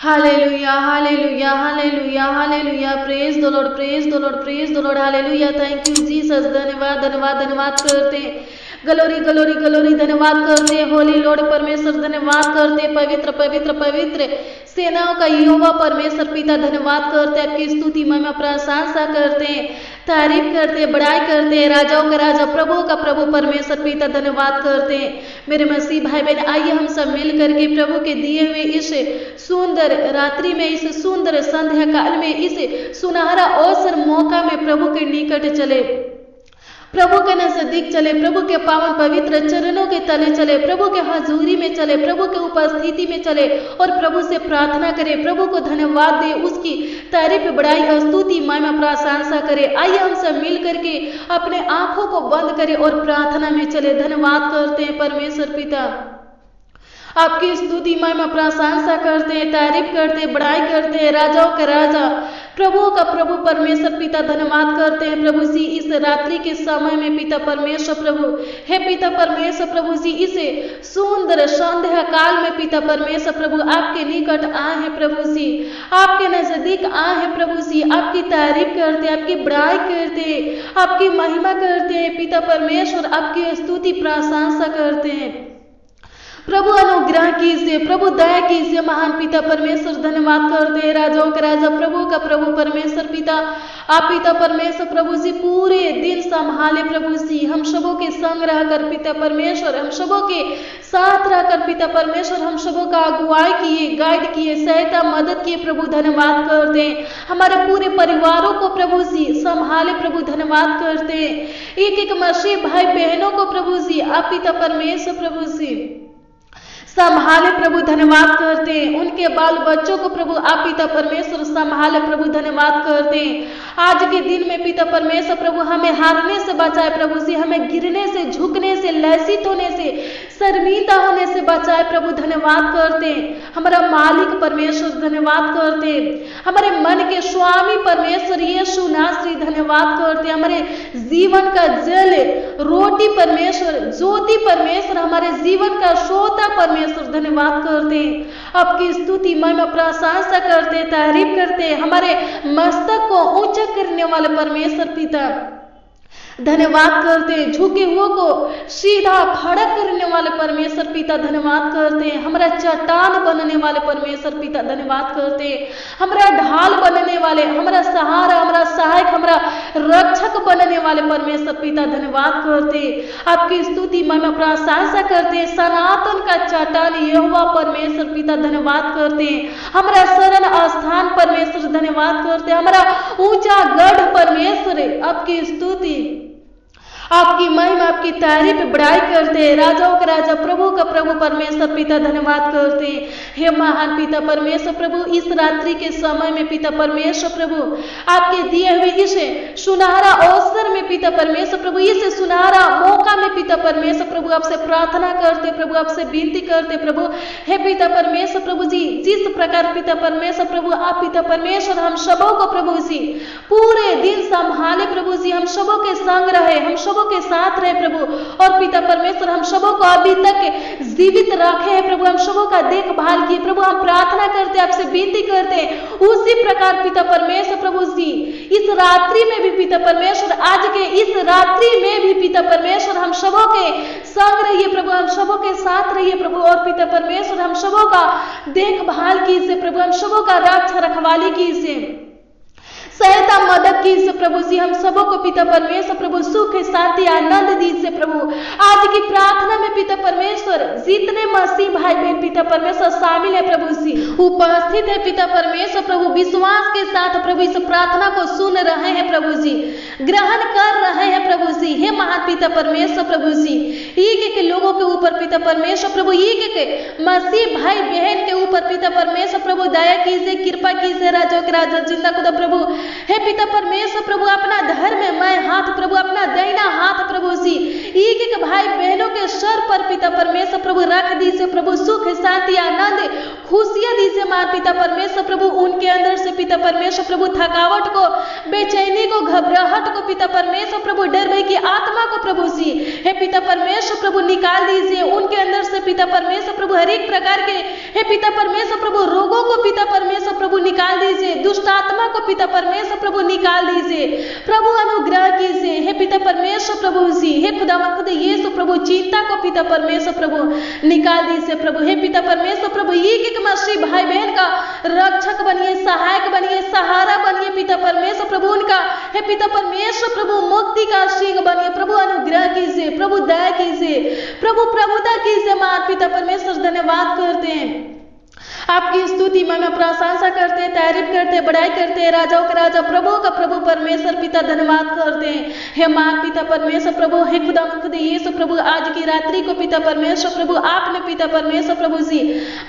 Hallelujah, hallelujah, hallelujah, hallelujah. Praise the Lord, praise the Lord, praise the Lord. Hallelujah. Thank you Jesus. धन्यवाद धन्यवाद धन्यवाद करते हैं। Glory glory glory धन्यवाद करते हैं। होली लॉर्ड परमेश्वर धन्यवाद करते हैं। पवित्र पवित्र पवित्र सेनाओं का यहोवा परमेश्वर पिता धन्यवाद करते हैं। आपकी स्तुति महिमा प्रशंसा करते हैं, तारीफ करते हैं, बड़ाई करते हैं। राजाओं का राजा प्रभु का प्रभु परमेश्वर पिता धन्यवाद करते हैं। मेरे मसीह भाई बहन, आइए हम सब मिल करके प्रभु के दिए हुए इस सुंदर रात्रि में, इस सुंदर संध्या काल में, इस सुनहरा अवसर मौका में प्रभु के निकट चले, प्रभु के नजदीक चले, प्रभु के पावन पवित्र चरणों के तले चले, प्रभु के हजूरी में चले, प्रभु के उपस्थिति में चले और प्रभु से प्रार्थना करें, प्रभु को धन्यवाद दे, उसकी तारीफ बड़ाई स्तुति महिमा प्रशंसा करें। आइए हम सब मिल करके अपने आंखों को बंद करें और प्रार्थना में चले। धन्यवाद करते हैं परमेश्वर पिता, आपकी स्तुति महिमा प्रशंसा करते हैं, तारीफ करते हैं, बड़ाई करते हैं। राजाओं का राजा प्रभु का प्रभु परमेश्वर पिता धन्यवाद करते हैं। प्रभु जी इस रात्रि के समय में पिता परमेश्वर प्रभु, हे पिता परमेश्वर प्रभु जी इस सुंदर संध्या काल में पिता परमेश्वर प्रभु आपके निकट आए हैं। प्रभु जी आपके नजदीक आए हैं। प्रभु जी आपकी तारीफ करते हैं, आपकी बड़ाई करते हैं, आपकी महिमा करते हैं। पिता परमेश्वर आपकी स्तुति प्रशंसा करते हैं। प्रभु अनुग्रह कीजिए, प्रभु दया कीजिए। महान पिता परमेश्वर धन्यवाद करते हैं। राजाओं का राजा प्रभु का प्रभु परमेश्वर पिता, आप पिता परमेश्वर प्रभु जी पूरे दिन संभाले। प्रभु जी हम सबों के संग रहकर पिता परमेश्वर, हम सबों के साथ रहकर पिता परमेश्वर, हम सबों का अगुवाई किए, गाइड किए, सहायता मदद किए। प्रभु धन्यवाद करते हैं। हमारे पूरे परिवारों को प्रभु जी संभाले। प्रभु धन्यवाद करते हैं। एक एक मसीह भाई बहनों को प्रभु जी आप पिता परमेश्वर प्रभु जी संभाले। प्रभु धन्यवाद करते हैं। उनके बाल बच्चों को प्रभु आप पिता परमेश्वर संभाले। प्रभु धन्यवाद करते हैं। आज के दिन में पिता परमेश्वर प्रभु हमें हारने से बचाए। प्रभु जी हमें गिरने से, झुकने से, लज्जित होने से, शर्मिंदा होने से बचाए। प्रभु धन्यवाद करते हैं। हमारा मालिक परमेश्वर धन्यवाद करते हैं। हमारे मन के स्वामी परमेश्वर यीशु नासरी धन्यवाद करते हैं। हमारे जीवन का जल, रोटी परमेश्वर, ज्योति परमेश्वर, हमारे जीवन का श्रोता परमेश्वर धन्यवाद करते हैं। आपकी स्तुति महिमा प्रशंसा करते, तारीफ करते। हमारे मस्तक को ऊंचा करने वाले परमेश्वर पिता धन्यवाद करते हैं। झुके हुए को सीधा खड़ा करने वाले परमेश्वर पिता धन्यवाद करते हैं। हमारा चट्टान बनने वाले परमेश्वर पिता धन्यवाद करते हैं। हमारा ढाल बनने वाले, हमारा सहारा, हमारा सहायक, हमारा रक्षक बनने वाले परमेश्वर पिता धन्यवाद करते हैं। आपकी स्तुति महिमा प्रशंसा करते हैं। सनातन का चट्टान यहोवा परमेश्वर पिता धन्यवाद करते हैं। हमारा शरण स्थान परमेश्वर धन्यवाद करते हैं। हमारा ऊंचा गढ़ परमेश्वर, आपकी स्तुति, आपकी महिमा, आपकी तारीफ बड़ाई करते हैं। राजाओं का राजा प्रभु का प्रभु परमेश्वर पिता धन्यवाद करते हैं। हे महान पिता परमेश्वर प्रभु, इस रात्रि के समय में पिता परमेश्वर प्रभु आपके दिए हुए इस सुनहरा अवसर में पिता परमेश्वर प्रभु, इस सुनहरा मौका में पिता परमेश्वर प्रभु आपसे प्रार्थना करते, प्रभु आपसे विनती करते। प्रभु हे पिता परमेश्वर प्रभु जी, जिस प्रकार पिता परमेश्वर प्रभु आप पिता परमेश्वर हम सबों को प्रभु जी पूरे दिन संभाले। प्रभु जी हम सबों के संग रहे, हम सबों के साथ रहे प्रभु, और पिता परमेश्वर हम सबों को अभी तक जीवित रखे हैं प्रभु, हम सबों का देखभाल किए। प्रभु हम प्रार्थना करते, आपसे विनती करते हैं उसी प्रकार पिता परमेश्वर प्रभु जी इस रात्रि में भी पिता परमेश्वर, आज के इस रात्रि में भी पिता परमेश्वर हम सबों के संग रहिए प्रभु, हम सबों के साथ रहिए प्रभु, और पिता परमेश्वर हम सबों का देखभाल कीजिए प्रभु, हम सबों का रक्षा रखवाली कीजिए, सहायता मदद कीजिए प्रभु जी। हम सबों को पिता परमेश्वर प्रभु सुख शांति आनंद दीजिए प्रभु। आज की प्रार्थना में पिता परमेश्वर जितने मसीह भाई बहन पिता परमेश्वर शामिल है प्रभु जी, उपस्थित है पिता परमेश्वर प्रभु, विश्वास के साथ प्रभु इस प्रार्थना को सुन रहे हैं प्रभु जी, ग्रहण कर रहे हैं प्रभु जी। हे महान पिता परमेश्वर प्रभु जी, एक एक लोगों के ऊपर पिता परमेश्वर प्रभु, एक एक मसीह भाई बहन के ऊपर पिता परमेश्वर प्रभु दया कीजिए, कृपा कीजिए। राजा के राजा जिंदा खुदा प्रभु, हे पिता परमेश्वर प्रभु अपना धर्ममय हाथ प्रभु, अपना दाहिना हाथ प्रभु जी एक एक भाई बहनों के सर पर पिता परमेश्वर प्रभु रख दीजिए प्रभु, सुख शांति आनंद खुशियां दीजिए महान पिता परमेश्वर प्रभु। उनके अंदर से पिता परमेश्वर प्रभु थकावट को, बेचैनी को, घबराहट को पिता परमेश्वर प्रभु, डर भय की आत्मा को प्रभु जी हे पिता परमेश्वर प्रभु निकाल दीजिए। उनके अंदर से पिता परमेश्वर प्रभु हर एक प्रकार के हे पिता परमेश्वर प्रभु रोगों को पिता दुष्ट आत्मा को पिता परमेश्वर प्रभु निकाल दीजिए, प्रभु अनुग्रह कीजिए हे पिता परमेश्वर प्रभु जी। हे खुदावंद खुदा यीशु प्रभु चिंता को पिता परमेश्वर प्रभु निकाल दीजिए प्रभु। हे पिता परमेश्वर प्रभु एक मसीह भाई बहन का रक्षक बनिए, सहायक बनिए, सहारा बनिए पिता परमेश्वर प्रभु उनका। हे पिता परमेश्वर प्रभु मुक्ति का सिंह बनिए प्रभु, अनुग्रह कीजिए प्रभु, दया कीजिए प्रभु, प्रभुता कीजिए मान पिता परमेश्वर। धन्यवाद करते हैं, आपकी स्तुति में प्रशंसा करते हैं, तारीफ करते हैं, बड़ाई करते हैं, राजाओं का राजा प्रभु का प्रभु परमेश्वर पिता धन्यवाद करते हैं। हे महान पिता परमेश्वर प्रभु, हे खुदा खुदा यीशु प्रभु आज की रात्रि को पिता परमेश्वर प्रभु आपने पिता परमेश्वर प्रभु जी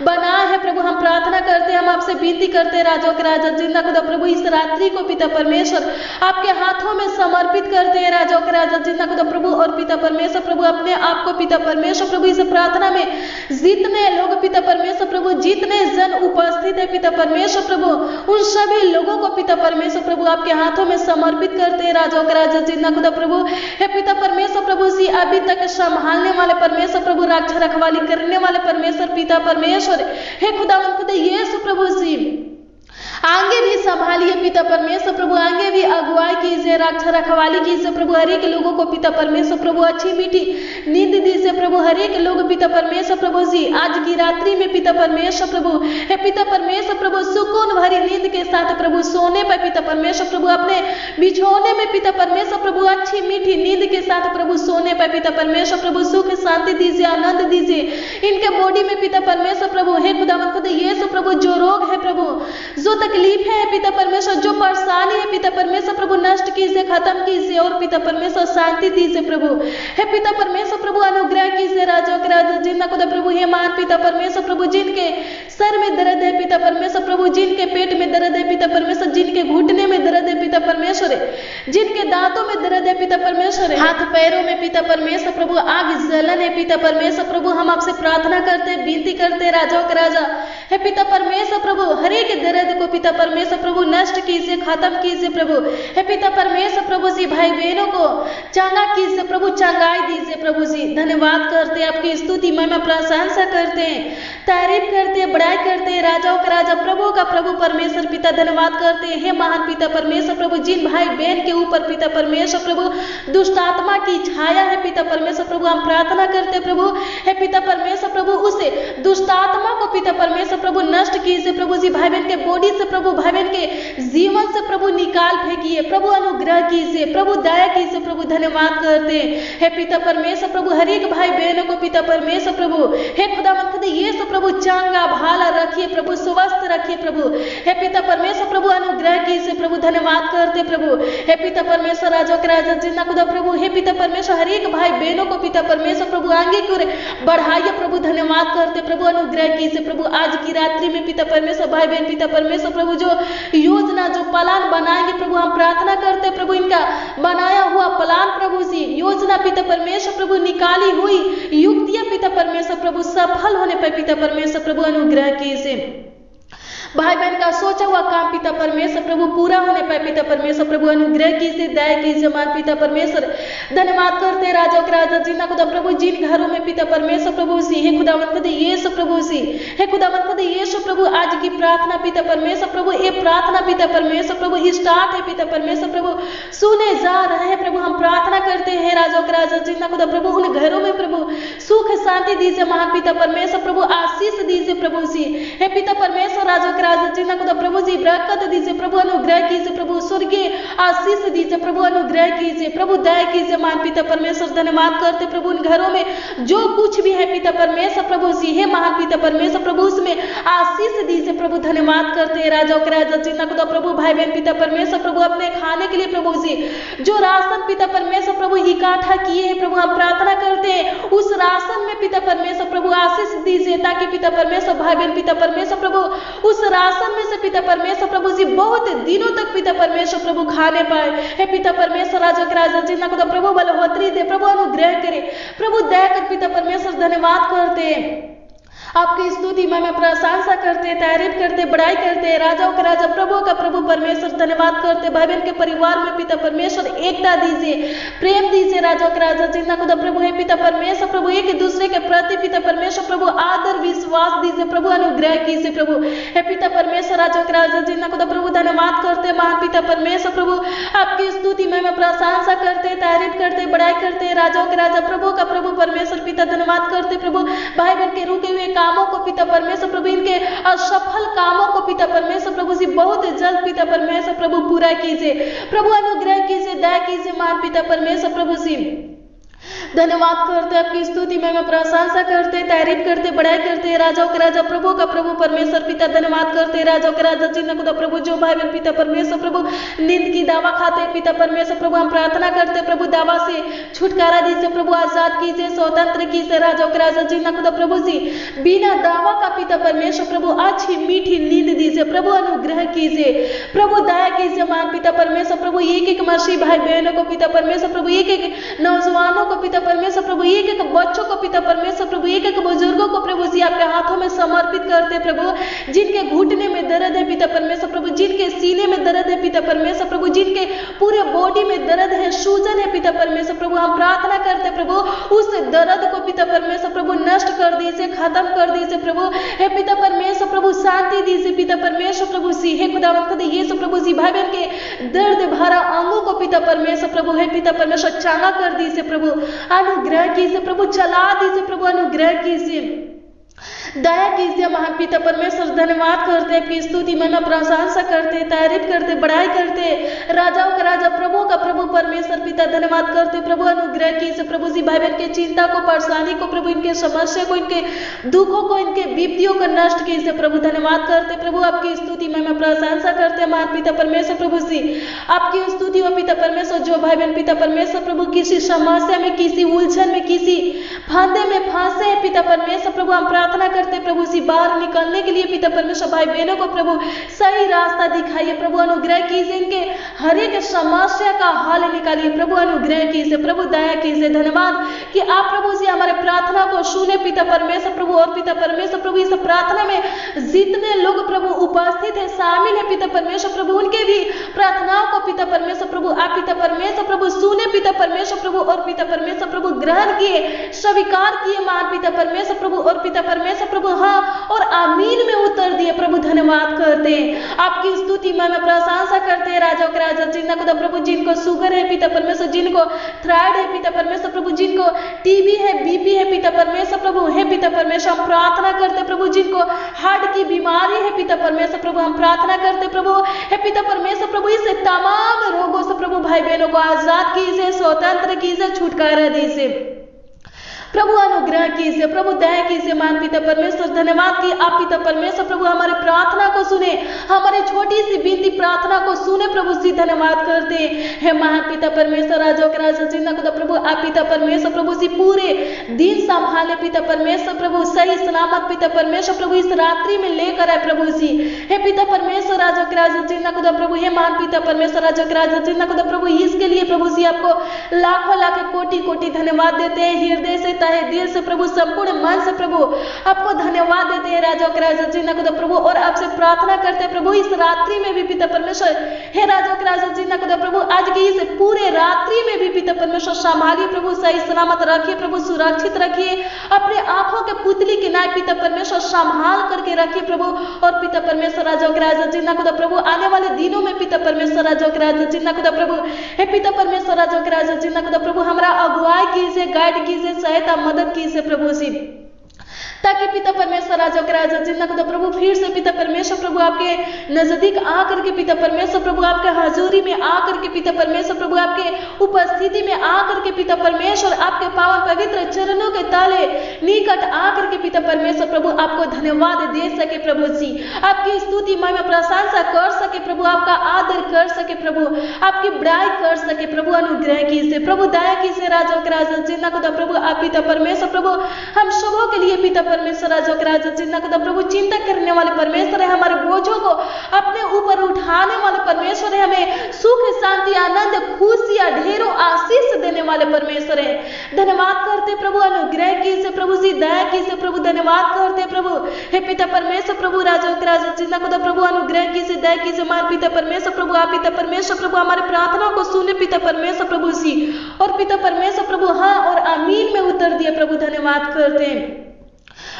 बनाया है प्रभु। हम प्रार्थना करते हैं, हम आपसे विनती करते हैं राजाओं का राजा जिंदा खुदा प्रभु इस रात्रि को पिता परमेश्वर आपके हाथों में समर्पित करते हैं राजाओं का राजा जिंदा खुदा प्रभु। और पिता परमेश्वर प्रभु अपने आप को पिता परमेश्वर प्रभु इस प्रार्थना में जितने लोग पिता परमेश्वर प्रभु जितने जन उपस्थित है पिता परमेश्वर प्रभु उन सभी लोगों को पिता परमेश्वर प्रभु आपके हाथों में समर्पित करते हैं राजाओं का राजा जिंदा खुदा प्रभु। हे पिता परमेश्वर प्रभु जी अभी तक संभालने वाले परमेश्वर प्रभु, रक्षा रखवाली करने वाले परमेश्वर पिता परमेश्वर, हे खुदावंद खुदा यीशु प्रभु जी आगे भी संभालिए पिता परमेश्वर प्रभु, आगे भी अगुवाई कीजिए, रक्षा रखवाली कीजिए प्रभु। हर एक लोगों को पिता परमेश्वर प्रभु अच्छी मीठी नींद दीजिए प्रभु। हर एक लोग पिता परमेश्वर प्रभु जी आज की रात्रि में पिता परमेश्वर प्रभु, हे पिता परमेश्वर प्रभु सुकून भरी नींद के साथ प्रभु सोने पर पिता परमेश्वर प्रभु अपने बिछौने में पिता परमेश्वर प्रभु अच्छी मीठी नींद के साथ प्रभु सोने पर पिता परमेश्वर प्रभु सुख शांति दीजिए, आनंद दीजिए इनके बॉडी में पिता परमेश्वर प्रभु। हे खुदावंद खुदा यीशु प्रभु जो रोग है प्रभु, जो तकलीफ है पिता परमेश्वर, जो परेशानी है पिता परमेश्वर प्रभु नष्ट कीजिए, खत्म कीजिए और पिता परमेश्वर शांति दीजिए प्रभु। हे पिता परमेश्वर प्रभु अनुग्रह कीजिए राजा के राजा जिंदा खुदा प्रभु। हे मान पिता परमेश्वर प्रभु जिनके सर में दर्द है पिता परमेश्वर प्रभु, जिनके पेट में दर्द है पिता परमेश्वर, जिनके घुटने में दर्द है पिता परमेश्वर, जिनके दांतों में दर्द है पिता परमेश्वर, हाथ पैरों में पिता परमेश्वर प्रभु आग जलन है पिता परमेश्वर प्रभु। हम आपसे प्रार्थना करते हैं, विनती करते हैं राजाओं का राजा, हे पिता परमेश्वर प्रभु हर एक दर्द को पिता परमेश्वर प्रभु नष्ट कीजिए, खत्म कीजिए प्रभु। हे पिता परमेश्वर प्रभु जी भाई बहनों को चंगा कीजिए प्रभु, चंगाई दीजिए प्रभु जी। धन्यवाद करते हैं, आपकी स्तुति महिमा प्रशंसा करते हैं, तारीफ करते हैं, बड़ाई करते हैं राजाओं का राजा प्रभु का प्रभु परमेश्वर पिता धन्यवाद करते हैं। हे महान पिता परमेश्वर प्रभु जिन भाई बहन के ऊपर पिता परमेश्वर प्रभु दुष्ट आत्मा की छाया है पिता परमेश्वर प्रभु हम प्रार्थना करते प्रभु। हे पिता परमेश्वर प्रभु उसे दुष्ट आत्मा को पिता परमेश्वर प्रभु नष्ट कीजिए प्रभु जी। भाई बहन के बॉडी से प्रभु, भाई बहन के जीवन से प्रभु निकाल फेंकिए प्रभु, अनुग्रह कीजिए प्रभु, दया कीजिए प्रभु। धन्यवाद करते हैं हे पिता परमेश्वर प्रभु हर एक भाई बहनों को पिता परमेश्वर प्रभु, हे खुदावंद खुदा यीशु प्रभु चंगा भाला रखिए प्रभु, स्वस्थ रखिए प्रभु। हे पिता परमेश्वर प्रभु अनुग्रह कीजिए प्रभु। धन्यवाद करते प्रभु। हे पिता परमेश्वर राजा के राजा जिंदा खुदा प्रभु, हे पिता परमेश्वर हर एक भाई बहनों को पिता परमेश्वर प्रभु आगे की ओर बढ़ाइए प्रभु। धन्यवाद करते प्रभु, अनुग्रह कीजिए प्रभु। आज की रात्रि में पिता परमेश्वर भाई बहन पिता परमेश्वर प्रभु जो योजना जो प्लान बनाएंगे प्रभु हम प्रार्थना करते प्रभु, इनका बनाया हुआ प्लान प्रभु जी, योजना पिता परमेश्वर प्रभु निकाली हुई युक्तियां पिता परमेश्वर प्रभु सफल होने पर पिता परमेश्वर प्रभु अनुग्रह कीजिए। भाई बहन का सोचा हुआ काम पिता परमेश्वर प्रभु पूरा होने पर पिता परमेश्वर प्रभु अनुग्रह कीजिए, दया कीजिए मान पिता परमेश्वर। धन्यवाद करते राजा के राजा जिंदा खुदा प्रभु जिन घरों में पिता परमेश्वर प्रभु सी, हे खुदावंद खुदा यीशु प्रभु सी, हे खुदावंद खुदा यीशु प्रभु आज की प्रार्थना पिता परमेश्वर प्रभु, ये प्रार्थना पिता परमेश्वर प्रभु स्टार्ट है पिता परमेश्वर प्रभु सुने जा रहे हैं प्रभु। हम प्रार्थना करते हैं राजा के राजा जिंदा खुदा प्रभु उन घरों में प्रभु सुख शांति दीजिए महान पिता परमेश्वर प्रभु, आशीष दीजिए प्रभु सी। हे पिता परमेश्वर राजा राजा जिंदा खुदा प्रभु जी बरकत दीजिए प्रभु, अनुग्रह कीजिए प्रभु, स्वर्गीय आशीष दीजिए प्रभु, अनुग्रह कीजिए प्रभु, दया कीजिए मान पिता परमेश्वर। धन्यवाद करते प्रभु उन घरों में जो कुछ भी है पिता परमेश्वर प्रभु जी, हे महान पिता परमेश्वर प्रभु उसमें आशीष दीजिए प्रभु। धन्यवाद करते हैं राजा के राजा जिंदा खुदा प्रभु भाई बहन पिता परमेश्वर प्रभु अपने खाने के लिए प्रभु जी जो राशन पिता परमेश्वर प्रभु इकट्ठा किए हैं प्रभु हम प्रार्थना करते हैं उस राशन में पिता परमेश्वर प्रभु आशीष दीजिए, ताकि पिता परमेश्वर भाई बहन पिता परमेश्वर प्रभु उस राशन में से पिता परमेश्वर प्रभु जी बहुत दिनों तक पिता परमेश्वर प्रभु खाने पाए। हे पिता परमेश्वर राजा के राजा जिंदा खुदा प्रभु बलवत्री दे प्रभु, अनुग्रह करे प्रभु, दया कर पिता परमेश्वर। धन्यवाद करते हैं आपकी स्तुति में प्रशंसा करते, तारीफ करते, बड़ाई करते, राजाओं का राजा, प्रभु का प्रभु परमेश्वर धन्यवाद करते। भाई बहन के परिवार में पिता परमेश्वर एकता दीजिए, प्रेम दीजिए राजाओं का राजा, जिन्ना खुदा प्रभु है पिता परमेश्वर प्रभु, एक दूसरे के प्रति पिता परमेश्वर प्रभु आदर विश्वास दीजिए प्रभु, अनुग्रह कीजिए प्रभु हे पिता परमेश्वर राजाओं का राजा, जिन्ना खुदा प्रभु धन्यवाद करते महान पिता परमेश्वर प्रभु, आपकी स्तुति में प्रशंसा करते, तारीफ करते, बड़ाई करते, राजाओं के राजा, प्रभु का प्रभु परमेश्वर पिता धन्यवाद करते प्रभु। भाई बहन के रुके हुए कामों को पिता परमेश्वर प्रभु, इनके असफल कामों को पिता परमेश्वर प्रभु जी बहुत जल्द पिता परमेश्वर प्रभु पूरा कीजिए प्रभु, अनुग्रह कीजिए, दया कीजिए महान पिता परमेश्वर प्रभु जी। धन्यवाद करते, आपकी स्तुति में प्रशंसा करते, तारीफ करते, बड़ाई करते, राजाओं का राजा, प्रभु का प्रभु परमेश्वर पिता धन्यवाद करते, राजाओं का राजा, जिन्ना खुदा प्रभु जो भाई बहन पिता परमेश्वर प्रभु नींद की दावा खाते पिता परमेश्वर प्रभु, हम प्रार्थना करते प्रभु, दावा से छुटकारा दीजिए प्रभु, आजाद कीजिए, स्वतंत्र कीजिए राजाओं का राजा, जिन्ना खुदा प्रभु जी बिना दावा का पिता परमेश्वर प्रभु अच्छी मीठी नींद दीजिए प्रभु, अनुग्रह कीजिए प्रभु, दया कीजिए महान पिता परमेश्वर प्रभु, एक एक मसीह भाई बहनों को पिता परमेश्वर प्रभु, एक एक नौजवानों को पिता परमेश्वर प्रभु, एक एक बच्चों को पिता परमेश्वर प्रभु, एक एक बुजुर्गों को प्रभु जी आपके हाथों में समर्पित करते प्रभु, जिनके घुटने में दर्द है पिता परमेश्वर प्रभु, जिनके सीने में दर्द है पिता परमेश्वर प्रभु, जिनके पूरे बॉडी में दर्द है, सूजन है पिता परमेश्वर प्रभु, हम प्रार्थना करते प्रभु उस दर्द को पिता परमेश्वर प्रभु नष्ट कर दीजिए, खत्म कर दीजिए प्रभु हे पिता परमेश्वर प्रभु, शांति दीजिए पिता परमेश्वर प्रभु सी हे खुदावंत खुदा यीशु प्रभु जी, भाई बहन के दर्द भरा अंगों को पिता परमेश्वर प्रभु हे पिता परमेश्वर चांगा कर दीजिए प्रभु, अनुग्रह कीजिए प्रभु, चला दीजिए प्रभु, अनुग्रह कीजिए, दया कीजिए महान पिता परमेश्वर। धन्यवाद करते, आपकी स्तुति में प्रशंसा करते, तारीफ करते, बड़ाई करते, राजाओं का राजा, प्रभु का प्रभु परमेश्वर पिता धन्यवाद करते प्रभु, अनुग्रह कीजिए प्रभु जी, भाई बहन के चिंता को, परेशानी को प्रभु, इनके समस्या को, इनके दुखों को, इनके विपत्तियों को नष्ट कीजिए प्रभु, धन्यवाद करते प्रभु, आपकी स्तुति में प्रशंसा करते महान पिता परमेश्वर प्रभु जी, आपकी स्तुति हो पिता परमेश्वर, जो भाई बहन पिता परमेश्वर प्रभु किसी समस्या में, किसी उलझन में, किसी फांदे में फंसे हैं पिता परमेश्वर प्रभु, हम प्रार्थना करते प्रभु जी बाहर निकलने के लिए पिता परमेश्वर भाई बहनों को प्रभु सही रास्ता दिखाइए प्रभु, अनुग्रह कीजिए, इनके हर एक समस्या का हल निकालिए प्रभु, अनुग्रह कीजिए प्रभु, दया कीजिए। धन्यवाद कि आप प्रभु जी हमारे प्रार्थना को सुने पिता परमेश्वर प्रभु, और पिता परमेश्वर प्रभु इस प्रार्थना में जितने लोग प्रभु उपस्थित है, शामिल है पिता परमेश्वर प्रभु, उनके भी प्रार्थनाओं को पिता परमेश्वर प्रभु आप पिता परमेश्वर प्रभु सुने पिता परमेश्वर प्रभु, और पिता परमेश्वर प्रभु ग्रहण किए, स्वीकार किए महान पिता परमेश्वर प्रभु, और पिता परमेश्वर प्रभु हाँ और आमीन में उत्तर दिए प्रभु, धन्यवाद करते, आपकी स्तुति में प्रशंसा करते, राजाओं के राजा, जिन्ना खुदा प्रभु जिनको शुगर है पिता परमेश्वर, जिनको थायराइड है पिता परमेश्वर प्रभु, जिनको टीबी है, बीपी है पिता परमेश्वर प्रभु हे पिता परमेश्वर, हम प्रार्थना करते प्रभु, जिनको हार्ट की बीमारी है पिता परमेश्वर प्रभु, हम प्रार्थना करते प्रभु हे पिता परमेश्वर प्रभु, इस तमाम रोगों से प्रभु भाई बहनों को आजाद कीजिए, स्वतंत्र कीजिए, छुटकारा दीजिए प्रभु, अनुग्रह कीजिए प्रभु, दया कीजिए महान पिता परमेश्वर। धन्यवाद कि आप पिता परमेश्वर प्रभु हमारे प्रार्थना को सुने, हमारे छोटी सी विनती प्रार्थना को सुने प्रभु जी, धन्यवाद करते हैं महान पिता परमेश्वर, राजाओं के राजा, जिन्ना खुदा प्रभु आप पिता परमेश्वर प्रभु जी पूरे दिन संभाले पिता परमेश्वर प्रभु, सही सलामत पिता परमेश्वर प्रभु इस रात्रि में लेकर आए प्रभु जी हे पिता परमेश्वर, राजाओं के राजा, जिन्ना खुदा प्रभु हे महान पिता परमेश्वर, राजाओं के राजा, जिन्ना खुदा प्रभु इसके लिए प्रभु जी आपको लाखों लाख कोटि कोटि धन्यवाद देते हैं, हृदय से है दिल से प्रभु, संपूर्ण मन से प्रभु आपको धन्यवाद देते हैं राजाओं के राजा, जिन्ना खुदा प्रभु, और आपसे प्रार्थना करते हैं प्रभु इस रात्रि में भी पिता परमेश्वर हे राजाओं के राजा, जिन्ना खुदा प्रभु आज की इस पूरे रात्रि में भी पिता परमेश्वर संभालिए प्रभु, सही सलामत रखिए प्रभु, सुरक्षित रखिए, अपने आंखों के पुतली के नाय पिता परमेश्वर संभाल करके रखिए प्रभु, और पिता परमेश्वर राजाओं के राजा, जिन्ना खुदा प्रभु आने वाले दिनों में पिता परमेश्वर राजाओं के राजा, जिन्ना खुदा प्रभु हे पिता परमेश्वर राजाओं के राजा, जिन्ना खुदा प्रभु हमारा अगुवाई कीजिए, गाइड कीजिए, सहायता मदद कीजिए प्रभु जी, ताकि पिता परमेश्वर राजा के राजा, जिन्ना खुदा प्रभु फिर से पिता परमेश्वर प्रभु आपके नजदीक आकर के पिता परमेश्वर प्रभु आपके हजूरी में आकर के पिता परमेश्वर प्रभु आपके उपस्थिति में आकर के पिता परमेश्वर आपके पावन पवित्र चरणों के ताले निकट आकर के पिता परमेश्वर प्रभु आपको धन्यवाद दे सके प्रभु जी, आपकी स्तुति में प्रशंसा कर सके प्रभु, आपका आदर कर सके प्रभु, आपकी बड़ाई कर सके प्रभु, अनुग्रह कीजिए प्रभु, दया कीजिए राजाओं के राजा, जिन्ना खुदा प्रभु आप पिता परमेश्वर प्रभु हम सबों के लिए पिता परमेश्वर राजो के राजा चिंता खुदा प्रभु चिंता करने वाले परमेश्वर है, हमारे बोझों को अपने ऊपर उठाने वाले परमेश्वर है, हमें सुख शांति आनंद खुशियां ढेरों आशीष देने वाले परमेश्वर है। धन्यवाद करते प्रभु, अनुग्रह की से प्रभु जी, दया की से प्रभु, धन्यवाद करते प्रभु। हे पिता परमेश्वर प्रभु राजो के राजा चिंता खुदा प्रभु, अनुग्रह की से, दया की से, मार पिता परमेश्वर प्रभु, आप पिता परमेश्वर प्रभु हमारे प्रार्थना को सुने पिता परमेश्वर प्रभु जी, और पिता परमेश्वर प्रभु हाँ और आमीन में उत्तर दिए प्रभु। धन्यवाद करते हैं,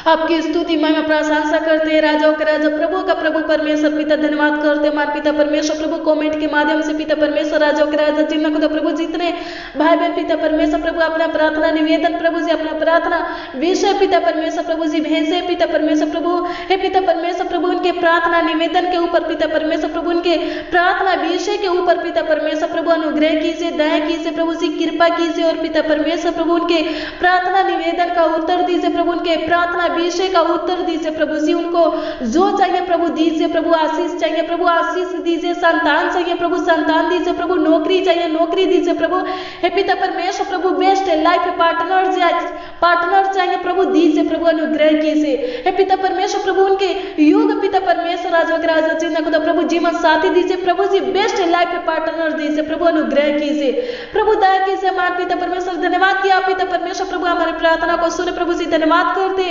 आपकी स्तुति महिमा प्रशंसा करते हैं, राजाओं का राजा प्रभु का प्रभु परमेश्वर पिता। धन्यवाद करते हैं हमारे पिता परमेश्वर प्रभु, कमेंट के माध्यम से पिता परमेश्वर राजाओं के राजा चिन्ह खुदा प्रभु, जितने भाई बहन पिता परमेश्वर प्रभु अपना प्रार्थना निवेदन प्रभु जी, अपना प्रार्थना विषय पिता परमेश्वर प्रभु जी भेजे पिता परमेश्वर प्रभु। हे पिता परमेश्वर प्रभु उनके प्रार्थना निवेदन के ऊपर पिता परमेश्वर प्रभु, उनके प्रार्थना विषय के ऊपर पिता परमेश्वर प्रभु अनुग्रह कीजिए, दया कीजिए प्रभु जी, कृपा कीजिए, और पिता परमेश्वर प्रभु उनके प्रार्थना निवेदन का उत्तर दीजिए प्रभु, उनके प्रार्थना विषय का उत्तर दीजिए प्रभु जी, उनको जो चाहिए प्रभु दीजिए प्रभु, आशीष चाहिए प्रभु आशीष दीजिए, संतान चाहिए प्रभु संतान दीजिए प्रभु, नौकरी चाहिए नौकरी दीजिए प्रभु। हे पिता परमेश्वर प्रभु बेस्ट लाइफ पार्टनर चाहिए प्रभु दीजिए प्रभु, अनुग्रह कीजिए। हे पिता परमेश्वर प्रभु उनके योग पिता परमेश्वर राजा के राजा चिन्ह खुदा प्रभु जीवन साथी दीजिए प्रभु जी, बेस्ट लाइफ पार्टनर दीजिए प्रभु, अनुग्रह कीजिए प्रभु, दया कीजिए हमारे पिता परमेश्वर। धन्यवाद किया पिता परमेश्वर प्रभु हमारी प्रार्थना को सुने प्रभु जी, धन्यवाद करते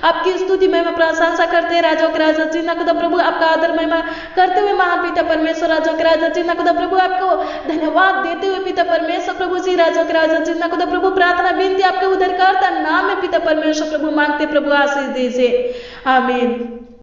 आपकी स्तुति महिमा प्रशंसा करते हैं, राजाओं के राजा चिन्ह खुदा प्रभु आपका आदर महिमा करते हुए महान पिता परमेश्वर राजाओं के राजा चिन्ह खुदा प्रभु आपको धन्यवाद देते हुए पिता परमेश्वर प्रभु जी, राजाओं के राजा चिन्ह खुदा प्रभु प्रार्थना विनती आपके उद्धारकर्ता नाम में पिता परमेश्वर प्रभु मांगते प्रभु, आशीष दीजिए, आमीन।